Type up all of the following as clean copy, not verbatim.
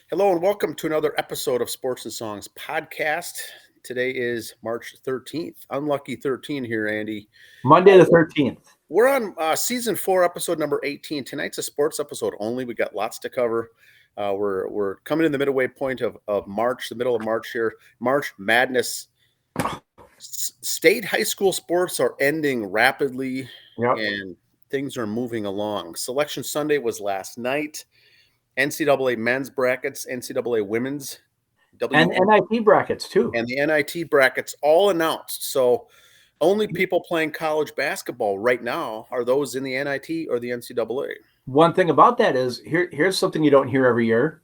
Hello and welcome to another episode of Sports and Songs podcast. Today is March 13th. Unlucky 13 here, Andy. Monday the 13th. We're on season 4, episode number 18. Tonight's a sports episode only. We got lots to cover. We're coming in the midway point of March, the middle of March here. March Madness. State high school sports are ending rapidly, and things are moving along. Selection Sunday was last night. NCAA men's brackets, NCAA women's, and NIT brackets too. And the NIT brackets all announced. So only people playing college basketball right now are those in the NIT or the NCAA. One thing about that is here's something you don't hear every year.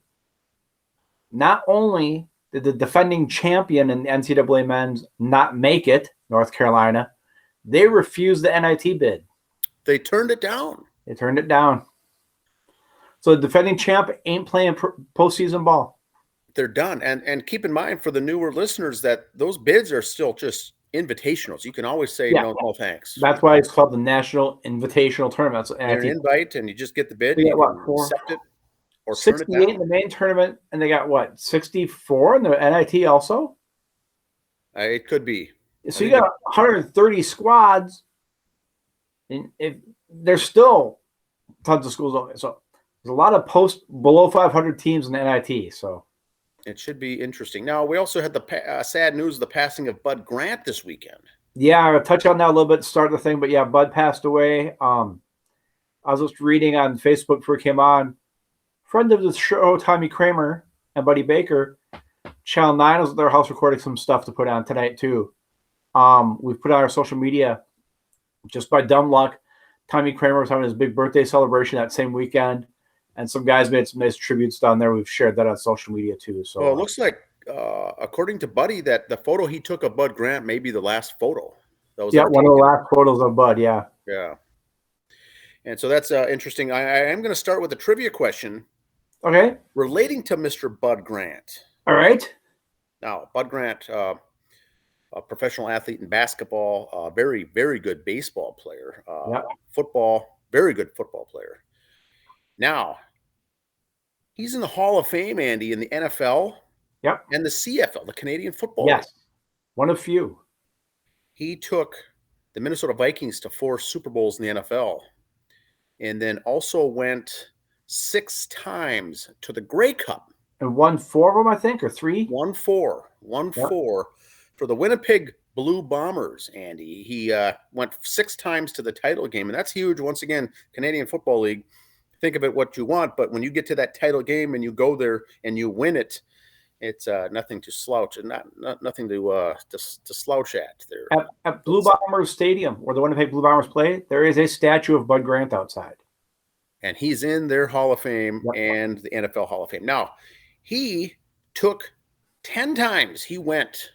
Not only did the defending champion in NCAA men's not make it, North Carolina, they refused the NIT bid. They turned it down. So the defending champ ain't playing postseason ball. They're done. And keep in mind for the newer listeners that those bids are still just invitationals. You can always say no thanks. That's why it's called the National Invitational Tournament. So an invite, and you just get the bid. You accept it or 68 in the main tournament, and they got what, 64 in the NIT also? It could be. So you got 130 squads, and there's still tons of schools open. So there's a lot of below 500 teams in the NIT, so it should be interesting. Now, we also had the sad news of the passing of Bud Grant this weekend. Yeah, I'll touch on that a little bit to start the thing, but yeah, Bud passed away. I was just reading on Facebook before he came on. Friend of the show, Tommy Kramer and Buddy Baker, Channel 9 was at their house recording some stuff to put on tonight too. We've put on our social media. Just by dumb luck, Tommy Kramer was having his big birthday celebration that same weekend. And some guys made some nice tributes down there. We've shared that on social media too. So well, it looks like, according to Buddy, that the photo he took of Bud Grant may be the last photo. That was one of the last photos of Bud. Yeah. And so that's interesting. I am going to start with a trivia question. Okay. Relating to Mr. Bud Grant. All right. Now, Bud Grant, a professional athlete in basketball, very, very good baseball player. Football, very good football player. Now, he's in the Hall of Fame, Andy, in the NFL and the CFL, the Canadian Football League. Yes, one of few. He took the Minnesota Vikings to 4 Super Bowls in the NFL and then also went 6 times to the Grey Cup. And won 4 of them, I think, or 3? Won 4 for the Winnipeg Blue Bombers, Andy. He went 6 times to the title game, and that's huge. Once again, Canadian Football League. Think of it what you want, but when you get to that title game and you go there and you win it, it's nothing to slouch and nothing to slouch at there. At Blue Bombers Stadium, where the Winnipeg Blue Bombers play, there is a statue of Bud Grant outside, and he's in their Hall of Fame and the NFL Hall of Fame. Now, he took 10 times. He went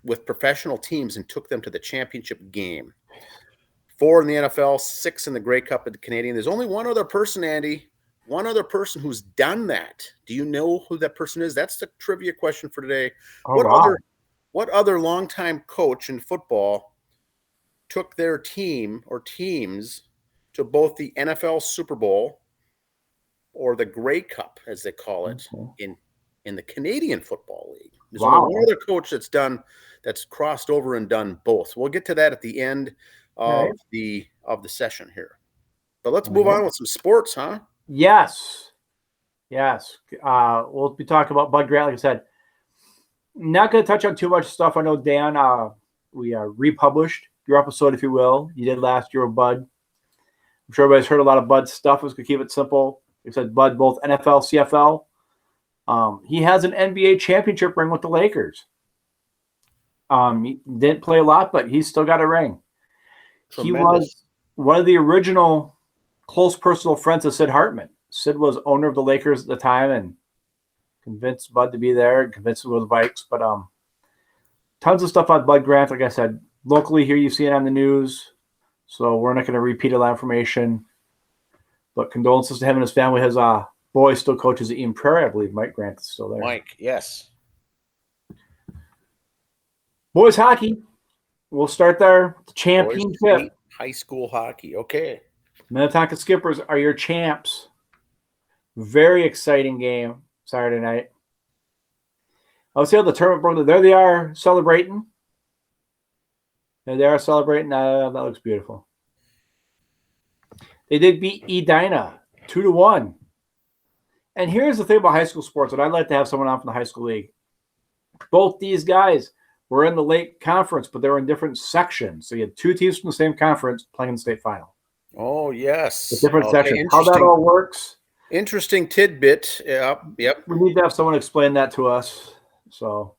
with professional teams and took them to the championship game. 4 in the NFL, 6 in the Grey Cup of the Canadian. There's only one other person, Andy, who's done that. Do you know who that person is? That's the trivia question for today. What other longtime coach in football took their team or teams to both the NFL Super Bowl or the Grey Cup, as they call it, in the Canadian Football League? There's only one other coach that's crossed over and done both. We'll get to that at the end of the session here, but let's move on with some sports, huh? Yes. We'll be talking about Bud Grant, like I said. Not going to touch on too much stuff. I know, Dan, we republished your episode, if you will. You did last year with Bud. I'm sure everybody's heard a lot of Bud stuff. Let's keep it simple. Like I said, Bud, both NFL, CFL. He has an NBA championship ring with the Lakers. He didn't play a lot, but he's still got a ring. Tremendous. He was one of the original close personal friends of Sid Hartman. Sid was owner of the Lakers at the time and convinced Bud to be there and convinced him to go to the Vikes. But tons of stuff on Bud Grant. Like I said, locally here you see it on the news. So we're not going to repeat all that information. But condolences to him and his family. His boy still coaches at Eden Prairie, I believe. Mike Grant is still there. Mike, yes. Boys hockey. We'll start there. The championship. High school hockey. Okay. Minnetonka Skippers are your champs. Very exciting game Saturday night. I'll see how the tournament broke. There they are celebrating. There they are celebrating. That looks beautiful. They did beat Edina 2-1. And here's the thing about high school sports, and I'd like to have someone on from the high school league. Both these guys were in the Lake Conference, but they were in different sections. So you had two teams from the same conference playing in the state final. Oh, yes. With different sections. How that all works. Interesting tidbit. Yep. We need to have someone explain that to us. So,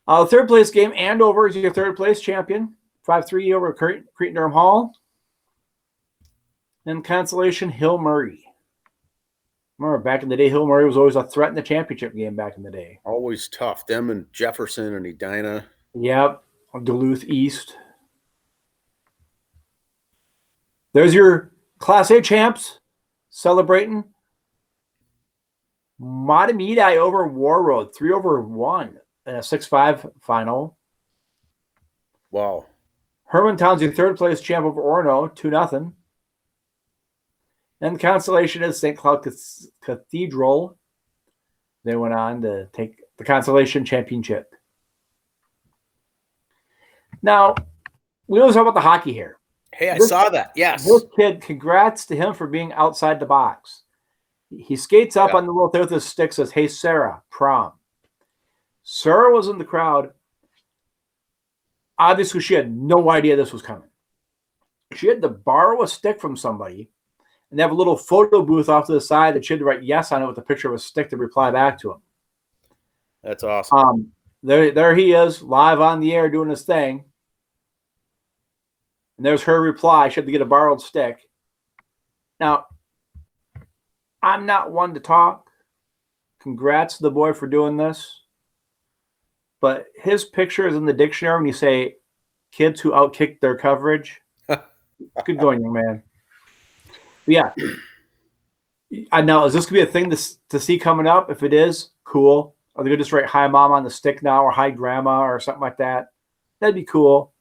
the third place game, Andover is your third place champion. 5-3 over Cretin-Durham Hall. And consolation, Hill Murray. Remember, back in the day, Hill Murray was always a threat in the championship game back in the day. Always tough. Them and Jefferson and Edina. Yep. Duluth East. There's your Class A champs celebrating. Matamidi over Warroad, 3-1 in a 6-5 final. Wow. Hermantown's your third place champ over Orono, 2-0. And the consolation is St. Cloud Cathedral. They went on to take the consolation championship. Now, we always talk about the hockey here. Hey, I saw that. Yes. This kid, congrats to him for being outside the box. He skates up on the little thing with his stick, says, "Hey, Sarah, prom." Sarah was in the crowd. Obviously, she had no idea this was coming. She had to borrow a stick from somebody, and they have a little photo booth off to the side that she had to write yes on it with a picture of a stick to reply back to him. That's awesome. There he is, live on the air doing his thing. And there's her reply. She had to get a borrowed stick. Now, I'm not one to talk. Congrats to the boy for doing this. But his picture is in the dictionary when you say kids who outkicked their coverage. Good going, young man. But yeah. I know. Is this going to be a thing to see coming up? If it is, cool. Are they going to just write "Hi, Mom" on the stick now, or "Hi, Grandma," or something like that? That'd be cool.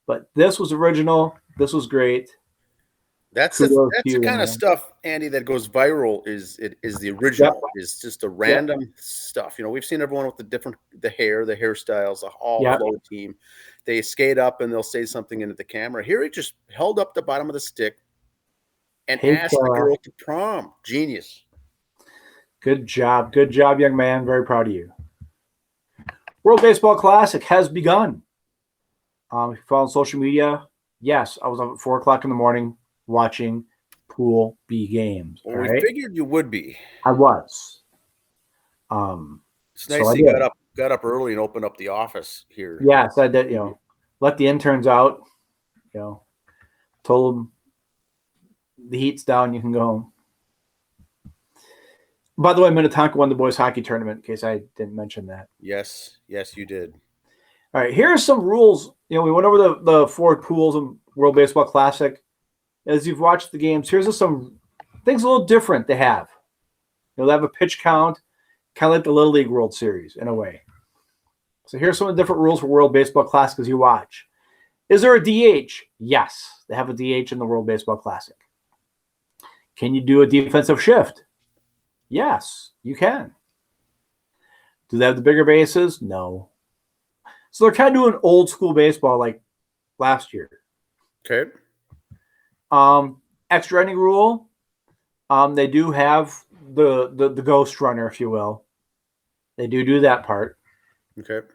But this was original. This was great. That's the kind of stuff, Andy, that goes viral. Is the original? Yep. Is just the random stuff. You know, we've seen everyone with the hairstyles, the all-flow team. They skate up and they'll say something into the camera. Here, he just held up the bottom of the stick and asked the girl to prom. Genius. Good job, young man. Very proud of you. World Baseball Classic has begun. If you follow on social media, yes, I was up at 4:00 in the morning watching Pool B games. Well, we figured you would be. I was. It's nice you got up early and opened up the office here. Yes, I did. Let the interns out. Told them the heat's down. You can go home. By the way, Minnetonka won the boys hockey tournament. In case I didn't mention that. Yes, you did. All right, here are some rules. We went over the 4 pools in World Baseball Classic. As you've watched the games, here's some things a little different they have. They have a pitch count, kind of like the Little League World Series in a way. So here's some of the different rules for World Baseball Classic as you watch. Is there a DH? Yes, they have a DH in the World Baseball Classic. Can you do a defensive shift? Yes, you can. Do they have the bigger bases? No. So they're kind of doing old school baseball like last year. Okay. Extra inning rule. They do have the ghost runner, if you will. They do that part. Okay.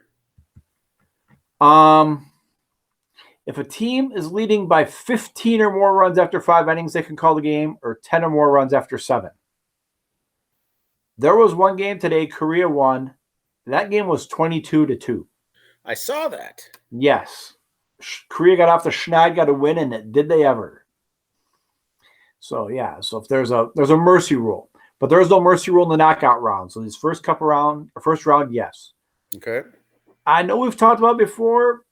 If a team is leading by 15 or more runs after 5 innings, they can call the game, or 10 or more runs after 7. There was one game today, Korea won. That game was 22-2. I saw that. Yes. Korea got off the schneid, got a win, and did they ever? So, yeah. So if there's a mercy rule. But there is no mercy rule in the knockout round. So these first round, yes. Okay. I know we've talked about it before.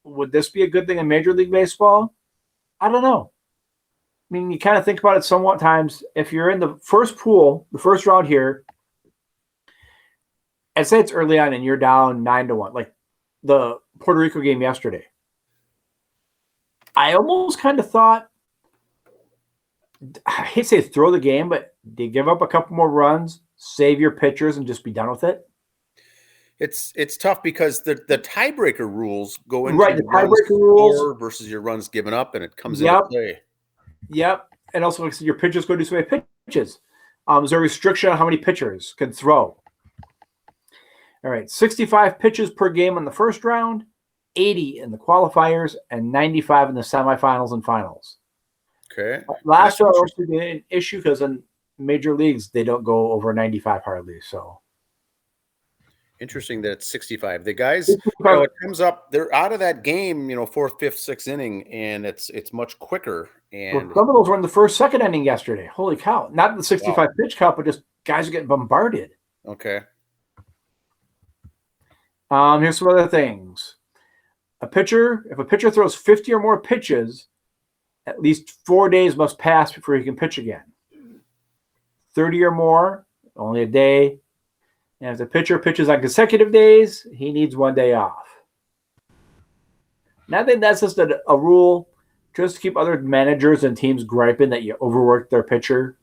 Would this be a good thing in Major League Baseball? I don't know. I mean, you kind of think about it somewhat times. If you're in the first pool, the first round here, and say it's early on and you're down 9-1, like the Puerto Rico game yesterday. I almost kind of thought, I hate to say throw the game, but they give up a couple more runs, save your pitchers and just be done with it? It's tough because the tiebreaker rules go into Right, the tiebreaker rules versus your runs given up, and it comes Yep. into play. Yep. And also, like I said, your pitchers go do so many pitches. Is there a restriction on how many pitchers can throw? All right, 65 pitches per game in the first round, 80 in the qualifiers, and 95 in the semifinals and finals. Okay. Last year also be an issue because in major leagues they don't go over 95 hardly. So interesting that it's 65. The guys, it comes up, they're out of that game, fourth, fifth, sixth inning, and it's much quicker. And some of those were in the first, second inning yesterday. Holy cow! Not the 65 pitch count, but just guys are getting bombarded. Okay. Here's some other things. If a pitcher throws 50 or more pitches, at least 4 days must pass before he can pitch again. 30 or more, only a day. And if the pitcher pitches on consecutive days, he needs 1 day off. And I think that's just a rule just to keep other managers and teams griping that you overworked their pitcher.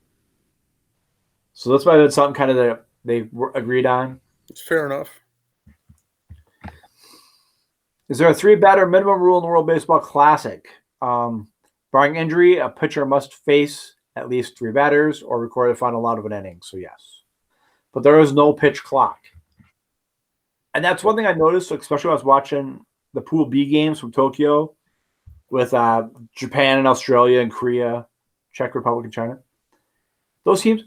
So that's why that's something kind of that they agreed on. It's fair enough. Is there a 3-batter minimum rule in the World Baseball Classic? Barring injury, a pitcher must face at least 3 batters or record the final out of an inning. So yes. But there is no pitch clock. And that's one thing I noticed, especially when I was watching the Pool B games from Tokyo with Japan and Australia and Korea, Czech Republic and China. Those teams,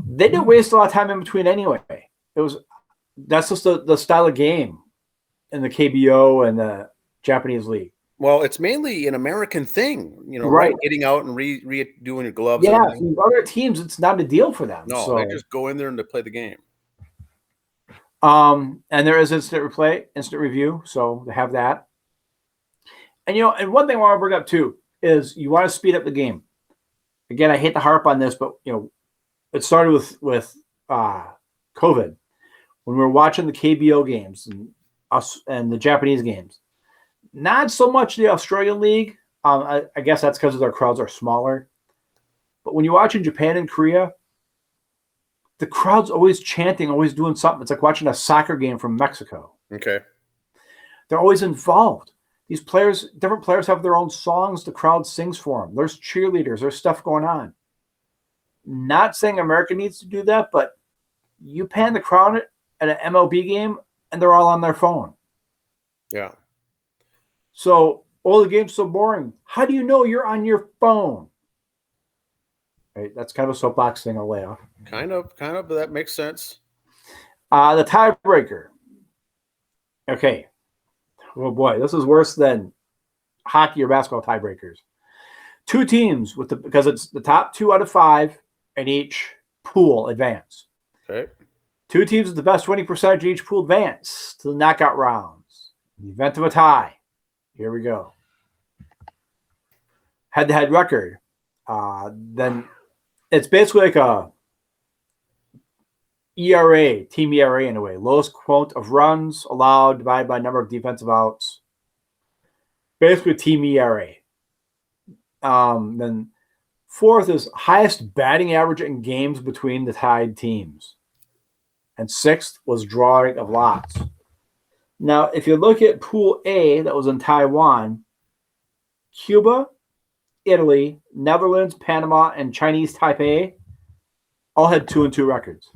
they didn't waste a lot of time in between anyway. That's just the style of game in the KBO and the Japanese league. Well, it's mainly an American thing, right? Getting out and redoing your gloves. Yeah, other teams, it's not a deal for them. No, so. They just go in there and they play the game. And there is instant review, so they have that. And and one thing I want to bring up too is you want to speed up the game. Again, I hate to harp on this, but it started with COVID when we were watching the KBO games and the Japanese games. Not so much the Australian League. I guess that's because their crowds are smaller. But when you watch in Japan and Korea, the crowd's always chanting, always doing something. It's like watching a soccer game from Mexico. Okay. They're always involved. These players, different players have their own songs. The crowd sings for them. There's cheerleaders. There's stuff going on. Not saying America needs to do that, but you pan the crowd at an MLB game, and they're all on their phone. Yeah. So, the game's so boring. How do you know you're on your phone? Right, that's kind of a soapbox thing I'll lay off. Kind of, but that makes sense. The tiebreaker. Okay. Oh boy, this is worse than hockey or basketball tiebreakers. 2 teams because it's the top 2 out of 5 in each pool advance. Okay. 2 teams with the best winning percentage in each pool advance to the knockout rounds. In the event of a tie, here we go. Head-to-head record. Then it's basically like a ERA, team ERA in a way. Lowest quote of runs allowed divided by number of defensive outs. Basically team ERA. Then 4th is highest batting average in games between the tied teams. And 6th was drawing of lots. Now, if you look at Pool A that was in Taiwan, Cuba, Italy, Netherlands, Panama, and Chinese Taipei all had 2-2 records.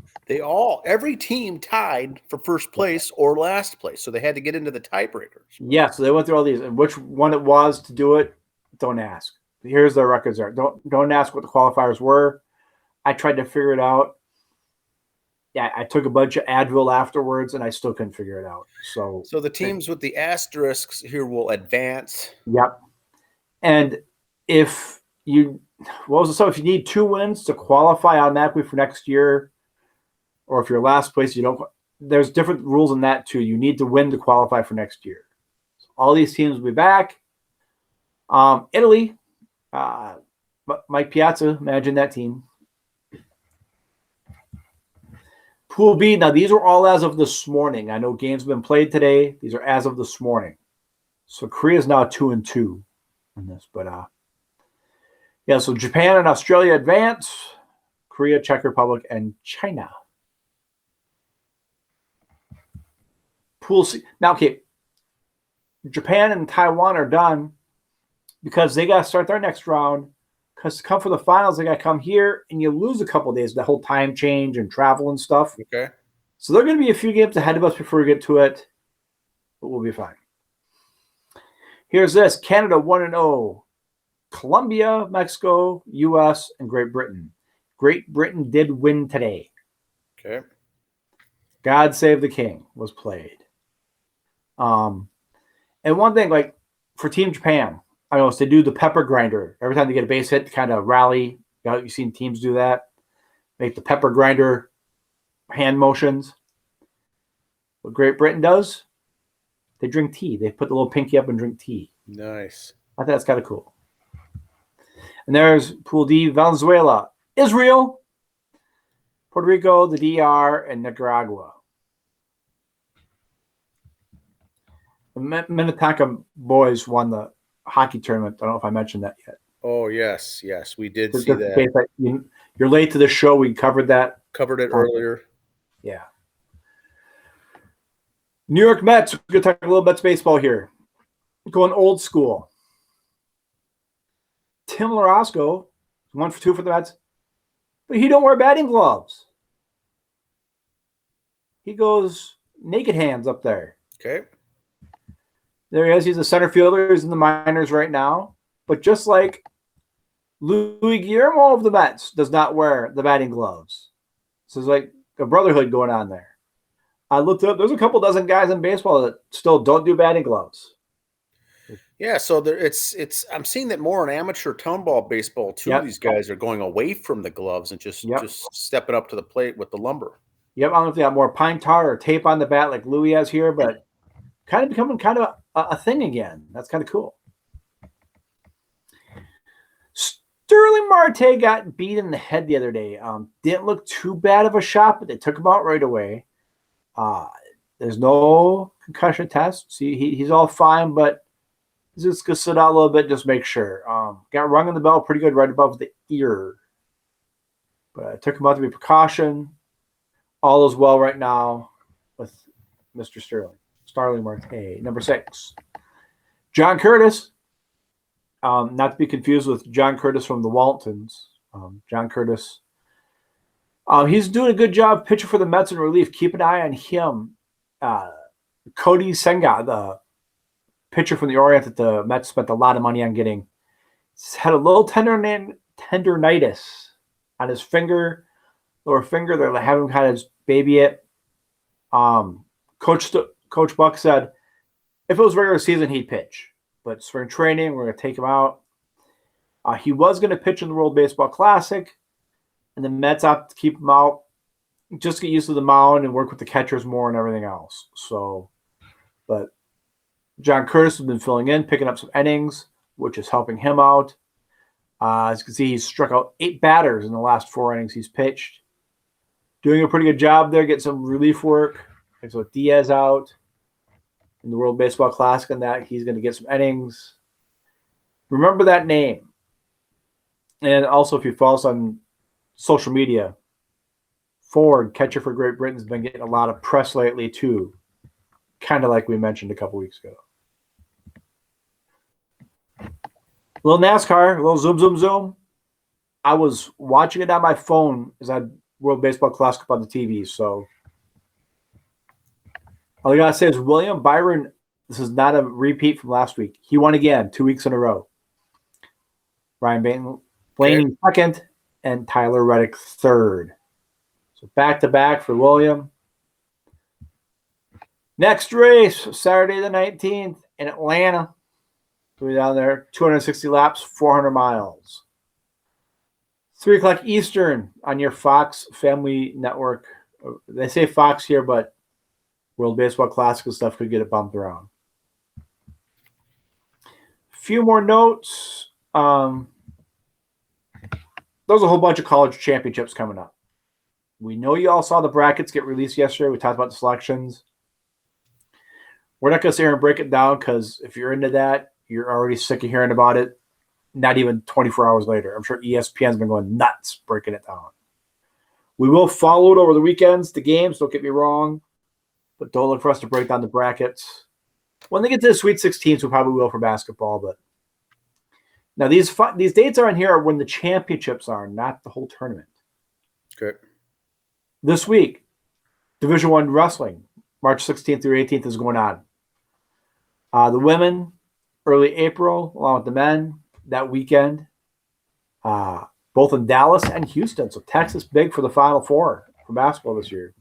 Every team tied for first place or last place, so they had to get into the tiebreakers. Yeah, so they went through all these, and which one it was to do it, don't ask. Here's their records there. Don't ask what the qualifiers were. I tried to figure it out. Yeah, I took a bunch of Advil afterwards, and I still couldn't figure it out. So the teams with the asterisks here will advance. Yep. And if you need 2 wins to qualify automatically for next year, or if you're last place, there's different rules in that too. You need to win to qualify for next year. So all these teams will be back. Italy, Mike Piazza, imagine that team. Pool B, now these are all as of this morning. I know games have been played today. These are as of this morning. So Korea is now 2-2 in this, but so Japan and Australia advance, Korea, Czech Republic, and China Pool C. Now, okay, Japan and Taiwan are done because they got to start their next round. Because to come for the finals, they got to come here, and you lose a couple of days, the whole time change and travel and stuff. Okay. So they're going to be a few games ahead of us before we get to it, but we'll be fine. Here's this. Canada 1-0. Colombia, Mexico, U.S., and Great Britain. Great Britain did win today. Okay. God Save the King was played. And one thing, like for Team Japan, I know, is they do the pepper grinder. Every time they get a base hit to kind of rally. You've seen teams do that. Make the pepper grinder hand motions. What Great Britain does, they drink tea. They put the little pinky up and drink tea. Nice. I think that's kind of cool. And there's Pool D, Venezuela, Israel, Puerto Rico, the DR, and Nicaragua. The Minnetonka boys won the hockey tournament. I don't know if I mentioned that yet. Oh, yes. Yes, we did see that. You're late to the show. We covered that. Covered it earlier. Yeah. New York Mets. We're going to talk a little Mets baseball here. Going old school. Tim Larosco, 1 for 2 for the Mets, but he don't wear batting gloves. He goes naked hands up there. Okay. There he is. He's a center fielder. He's in the minors right now. But just like Louis Guillermo of the Mets does not wear the batting gloves. So it's like a brotherhood going on there. I looked up. There's a couple dozen guys in baseball that still don't do batting gloves. Yeah, so it's. I'm seeing that more in amateur town ball baseball too. Yep. These guys are going away from the gloves and just stepping up to the plate with the lumber. Yep, I don't know if they got more pine tar or tape on the bat like Louis has here, but kind of becoming kind of a thing again. That's kind of cool. Sterling Marte got beat in the head the other day. Didn't look too bad of a shot, but they took him out right away. There's no concussion test. See, he's all fine, but he's just going to sit out a little bit, just make sure. Got rung in the bell pretty good right above the ear. But I took him out to be precaution. All is well right now with Mr. Starling Marte. Number 6. John Curtis. Not to be confused with John Curtis from the Waltons. John Curtis. He's doing a good job pitching for the Mets in relief. Keep an eye on him. Cody Senga, the pitcher from the Orient that the Mets spent a lot of money on getting, he's had a little tendonitis on his lower finger. They're having him kind of baby it. Coach Buck said if it was regular season, he'd pitch. But spring training, we're going to take him out. He was going to pitch in the World Baseball Classic, and the Mets opted to keep him out, just get used to the mound and work with the catchers more and everything else. So, but John Curtis has been filling in, picking up some innings, which is helping him out. As you can see, he's struck out 8 batters in the last 4 innings he's pitched. Doing a pretty good job there, getting some relief work. And so Diaz out in the World Baseball Classic, and that he's going to get some innings. Remember that name. And also, if you follow us on social media, Ford, catcher for Great Britain, has been getting a lot of press lately too, kind of like we mentioned a couple weeks ago. A little NASCAR, a little zoom. I was watching it on my phone as I had World Baseball Classic on the TV, so all I got to say is William Byron, this is not a repeat from last week. He won again 2 weeks in a row. Ryan Blaney second, and Tyler Reddick third. So back-to-back for William. Next race, Saturday the 19th in Atlanta. We'll be down there, 260 laps, 400 miles. 3 o'clock Eastern on your Fox Family Network. They say Fox here, but World Baseball Classic and stuff could get it bumped around. A few more notes. There's a whole bunch of college championships coming up. We know you all saw the brackets get released yesterday. We talked about the selections. We're not going to sit here and break it down because if you're into that, you're already sick of hearing about it. Not even 24 hours later. I'm sure ESPN's been going nuts breaking it down. We will follow it over the weekends, the games, don't get me wrong. but don't look for us to break down the brackets. When they get to the Sweet 16s, we probably will for basketball. But now these dates are in here when the championships are, not the whole tournament. Okay. This week, Division I wrestling, March 16th through 18th is going on. The women, early April, along with the men, that weekend, both in Dallas and Houston. So Texas big for the Final Four for basketball this year.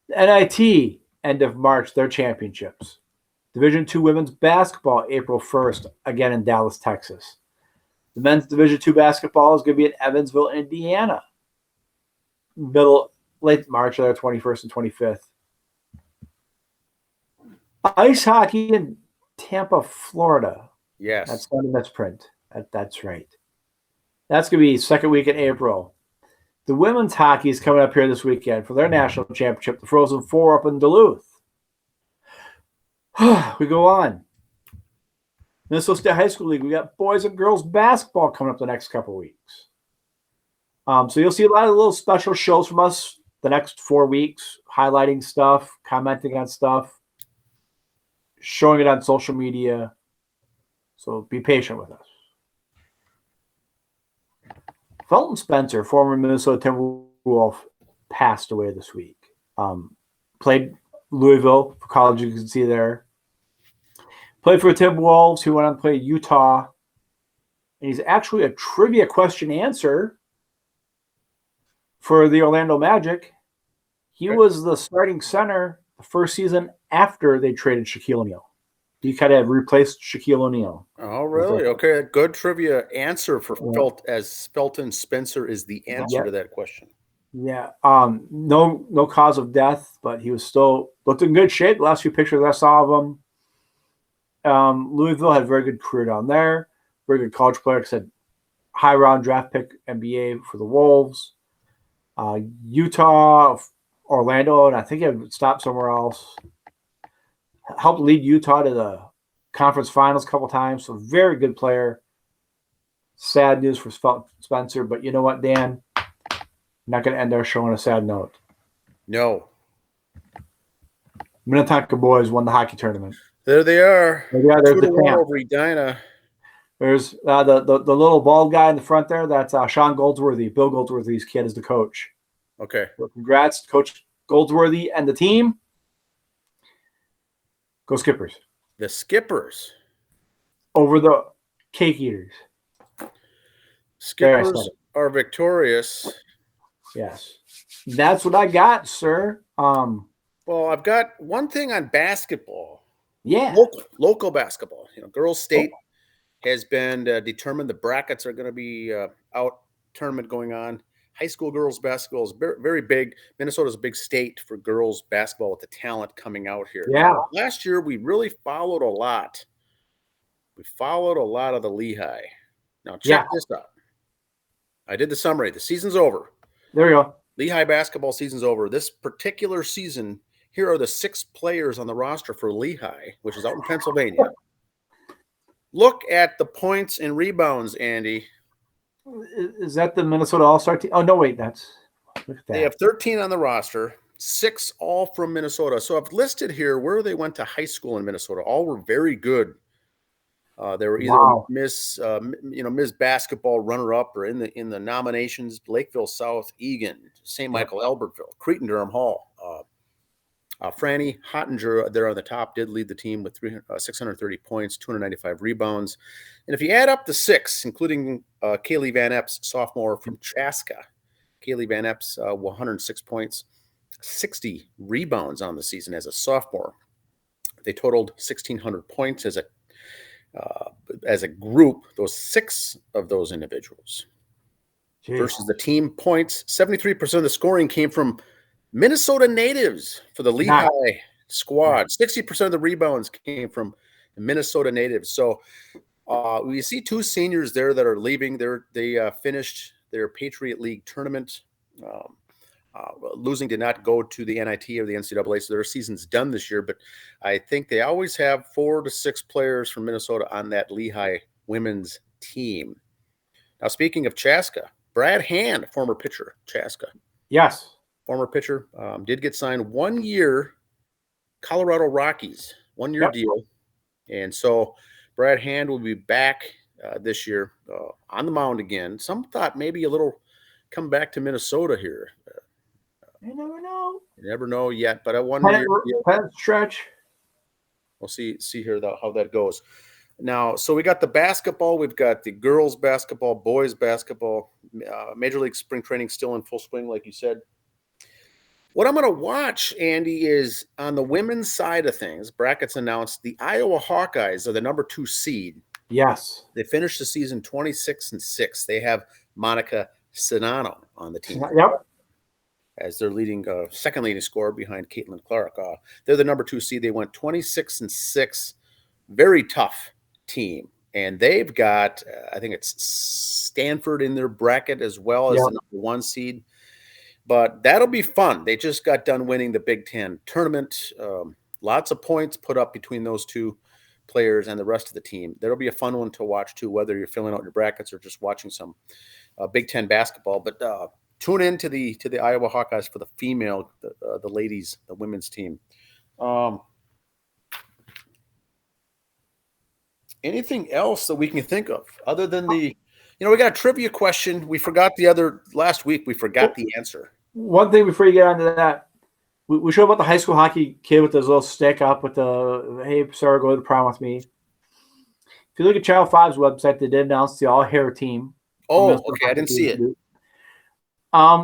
The NIT, end of March, their championships. Division II women's basketball, April 1st, again in Dallas, Texas. The men's Division II basketball is going to be in Evansville, Indiana. Late March, there, 21st and 25th. Ice hockey in Tampa, Florida. Yes. That's not a misprint. That's right. That's going to be second week in April. The women's hockey is coming up here this weekend for their national championship, the Frozen Four up in Duluth. We go on. Minnesota State High School League, we got boys and girls basketball coming up the next couple of weeks. So you'll see a lot of little special shows from us the next 4 weeks, highlighting stuff, commenting on stuff, showing it on social media. So be patient with us. Felton Spencer, former Minnesota Timberwolf, passed away this week. Played Louisville for college, you can see there. Played for the Timberwolves, who went on to play Utah. And he's actually a trivia question answer for the Orlando Magic. He was the starting center the first season after they traded Shaquille O'Neal. He kind of replaced Shaquille O'Neal. Oh, really? Okay, good trivia answer for Felton Spencer is the answer to that question. Yeah. No cause of death, but he was still looked in good shape. The last few pictures I saw of him. Louisville had a very good career down there. Very good college player. Said high round draft pick NBA for the Wolves. Utah, Orlando, and I think he had stopped somewhere else. Helped lead Utah to the conference finals a couple times. So very good player. Sad news for Spencer, but you know what, Dan? I'm not going to end our show on a sad note. No. Minnetonka boys won the hockey tournament. There they are. There's the champ. Over Edina. There's the little bald guy in the front there. That's Sean Goldsworthy. Bill Goldsworthy's kid is the coach. Okay. So congrats, Coach Goldsworthy and the team. Go Skippers. The Skippers. Over the Cake Eaters. Skippers are victorious. Yes. That's what I got, sir. Well, I've got one thing on basketball. Yeah. Local basketball. Girls State has been determined. The brackets are going to be out. Tournament going on. High school girls basketball is very big. Minnesota's a big state for girls basketball with the talent coming out here. Yeah. Last year, we really followed a lot. We followed a lot of the Lehigh. Now, check this out. I did the summary. The season's over. There you go. Lehigh basketball season's over. This particular season, here are the 6 players on the roster for Lehigh, which is out in Pennsylvania. Look at the points and rebounds, Andy. Is that the Minnesota All-Star team? Oh, no, wait. Look at that. They have 13 on the roster, 6 all from Minnesota. So I've listed here where they went to high school in Minnesota. All were very good. They were either Ms. Basketball runner-up or in the nominations. Lakeville South, Egan, St. Michael, Albertville, Cretin-Durham Hall. Franny Hottinger there on the top did lead the team with 630 points, 295 rebounds. And if you add up the 6, including Kaylee Van Epps, sophomore from Chaska, Kaylee Van Epps, 106 points, 60 rebounds on the season as a sophomore. They totaled 1,600 points as a group, those 6 of those individuals. Jeez. Versus the team points, 73% of the scoring came from Minnesota natives for the Lehigh squad. 60% of the rebounds came from Minnesota natives. So we see 2 seniors there that are leaving. They finished their Patriot League tournament. Losing did not go to the NIT or the NCAA, so their season's done this year. But I think they always have 4 to 6 players from Minnesota on that Lehigh women's team. Now, speaking of Chaska, Brad Hand, former pitcher, Chaska. Yes. former pitcher, did get signed 1 year Colorado Rockies, 1 year deal. And so Brad Hand will be back this year on the mound again. Some thought maybe a little come back to Minnesota here. You never know. You never know yet, but I wonder. Stretch. We'll see here how that goes. Now, so we got the basketball, we've got the girls basketball, boys basketball, Major League spring training still in full swing, like you said. What I'm going to watch, Andy, is on the women's side of things. Brackets announced the Iowa Hawkeyes are the number 2 seed. Yes, they finished the season 26-6. They have Monica Sedano on the team. Yep. As their second leading scorer behind Caitlin Clark. They're the number 2 seed. They went 26-6. Very tough team. And they've got, I think it's Stanford in their bracket as well as the number 1 seed. But that'll be fun. They just got done winning the Big Ten tournament. Lots of points put up between those 2 players and the rest of the team. That'll be a fun one to watch too, whether you're filling out your brackets or just watching some Big Ten basketball. But tune in to the Iowa Hawkeyes for the female, the ladies, the women's team. Anything else that we can think of other than we got a trivia question. We forgot last week. We forgot the answer. One thing before you get onto that, we showed about the high school hockey kid with his little stick up with the, hey, Sarah, go to the prom with me. If you look at Channel 5's website, they did announce the all-hair team. Oh, okay. I didn't see it.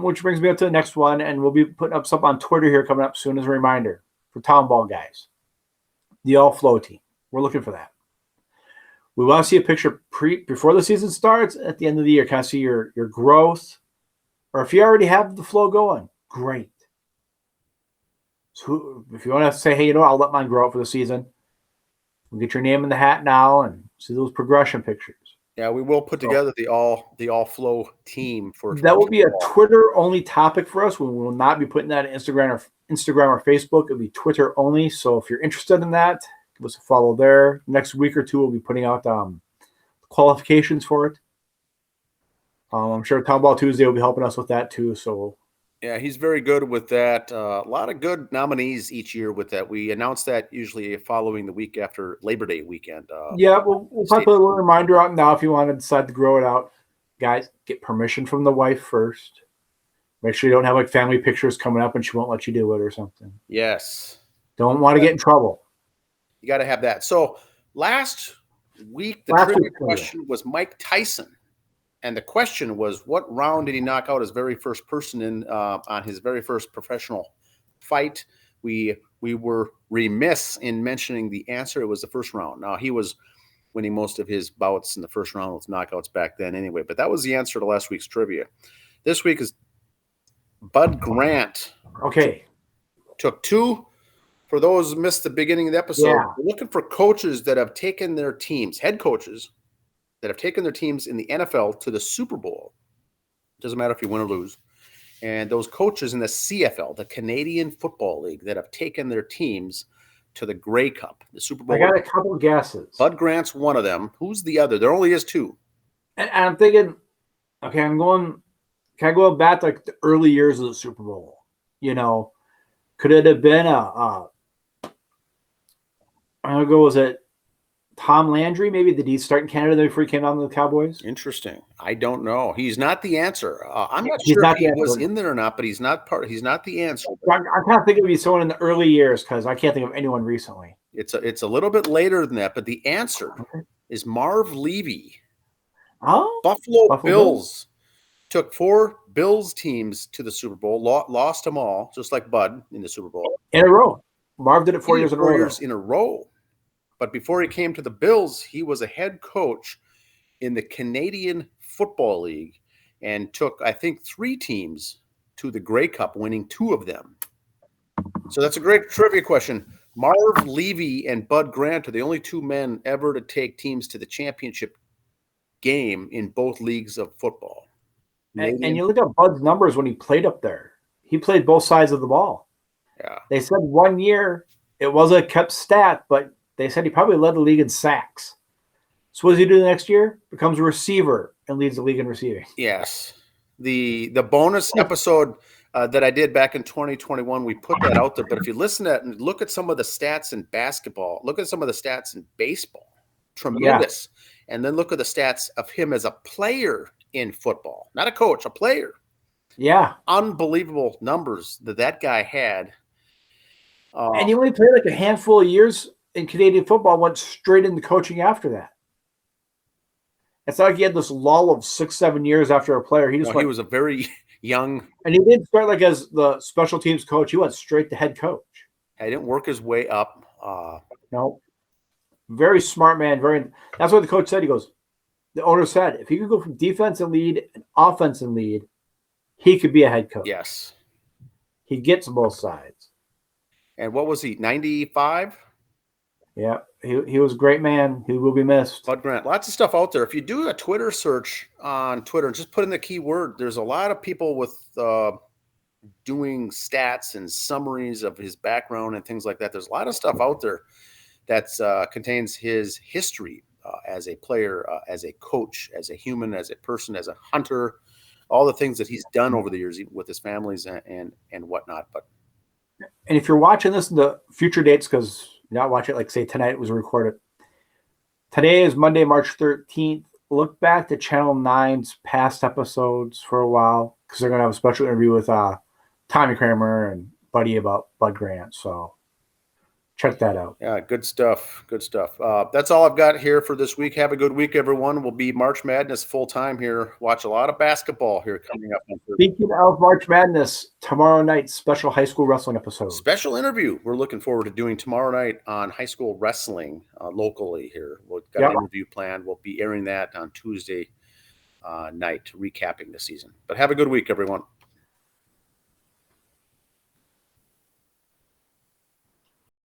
Which brings me up to the next one, and we'll be putting up something on Twitter here coming up soon as a reminder for Town Ball guys. The all-flow team. We're looking for that. We want to see a picture before the season starts, at the end of the year, kind of see your growth. Or if you already have the flow going, great. So if you want to say, hey, I'll let mine grow out for the season, we'll get your name in the hat now and see those progression pictures. Yeah, we will put together the all flow team for that. Will be a Twitter only topic for us. We will not be putting that on Instagram or Facebook. It'll be Twitter only. So if you're interested in that, give us a follow there. Next week or 2, we'll be putting out qualifications for it. I'm sure Town Ball Tuesday will be helping us with that too. So yeah, he's very good with that. A lot of good nominees each year with that. We announce that usually following the week after Labor Day weekend. We'll probably put a little reminder out now if you want to decide to grow it out. Guys, get permission from the wife first. Make sure you don't have family pictures coming up and she won't let you do it or something. Yes. Don't want to get in trouble. You got to have that. So last week, the trivia question was Mike Tyson. And the question was, what round did he knock out his very first person in on his very first professional fight? We were remiss in mentioning the answer. It was the first round. Now, he was winning most of his bouts in the first round with knockouts back then anyway. But that was the answer to last week's trivia. This week is Bud Grant. Okay. Took 2. For those who missed the beginning of the episode, we're looking for coaches that have taken their teams, head coaches, that have taken their teams in the NFL to the Super Bowl. Doesn't matter if you win or lose. And those coaches in the CFL, the Canadian Football League, that have taken their teams to the Grey Cup, the Super Bowl. I got a couple of guesses. Bud Grant's one of them. Who's the other? There only is 2. And I'm thinking, okay, can I go back to the early years of the Super Bowl? Could it have been I'm going to go, was it Tom Landry? Maybe did he start in Canada before he came down to the Cowboys? Interesting. I don't know. He's not the answer. I'm not sure if he was in there or not, but he's not the answer. I'm kind of thinking it'd be someone in the early years because I can't think of anyone recently. It's a little bit later than that, but the answer is Marv Levy. Oh, Buffalo Bills took 4 Bills teams to the Super Bowl, lost them all, just like Bud in the Super Bowl. In a row. Marv did it 4 years in a row. 4 years in a row. But before he came to the Bills, he was a head coach in the Canadian Football League and took, I think, 3 teams to the Grey Cup, winning 2 of them. So that's a great trivia question. Marv Levy and Bud Grant are the only 2 men ever to take teams to the championship game in both leagues of football. And you look at Bud's numbers when he played up there. He played both sides of the ball. Yeah. They said 1 year it was a kept stat, but they said he probably led the league in sacks. So what does he do the next year? Becomes a receiver and leads the league in receiving. Yes. The bonus episode that I did back in 2021. We put that out there. But if you listen to it and look at some of the stats in basketball, look at some of the stats in baseball, tremendous. Yeah. And then look at the stats of him as a player in football, not a coach, a player. Yeah. Unbelievable numbers that guy had. And he only played like a handful of years in Canadian football, went straight into coaching after that. It's not like he had this lull of 6-7 years after a player. He was a very young. And he didn't start like as the special teams coach. He went straight to head coach. He didn't work his way up. No. Very smart man. That's what the coach said. He goes, the owner said, if he could go from defensive lead and offensive lead, he could be a head coach. Yes. He gets both sides. And what was he, 95? Yeah, he was a great man. He will be missed. Bud Grant, lots of stuff out there. If you do a Twitter search on Twitter and just put in the keyword, there's a lot of people with doing stats and summaries of his background and things like that. There's a lot of stuff out there that contains his history as a player, as a coach, as a human, as a person, as a hunter, all the things that he's done over the years with his families and whatnot. And if you're watching this in the future dates, because you're not watching it like, say, tonight it was recorded. Today is Monday, March 13th. Look back to Channel 9's past episodes for a while, because they're going to have a special interview with Tommy Kramer and Buddy about Bud Grant. So check that out. Yeah, good stuff. Good stuff. That's all I've got here for this week. Have a good week, everyone. We'll be March Madness full time here. Watch a lot of basketball here coming up. Speaking of March Madness, tomorrow night, special high school wrestling episode. Special interview. We're looking forward to doing tomorrow night on high school wrestling locally here. We've got an interview planned. We'll be airing that on Tuesday night, recapping the season. But have a good week, everyone.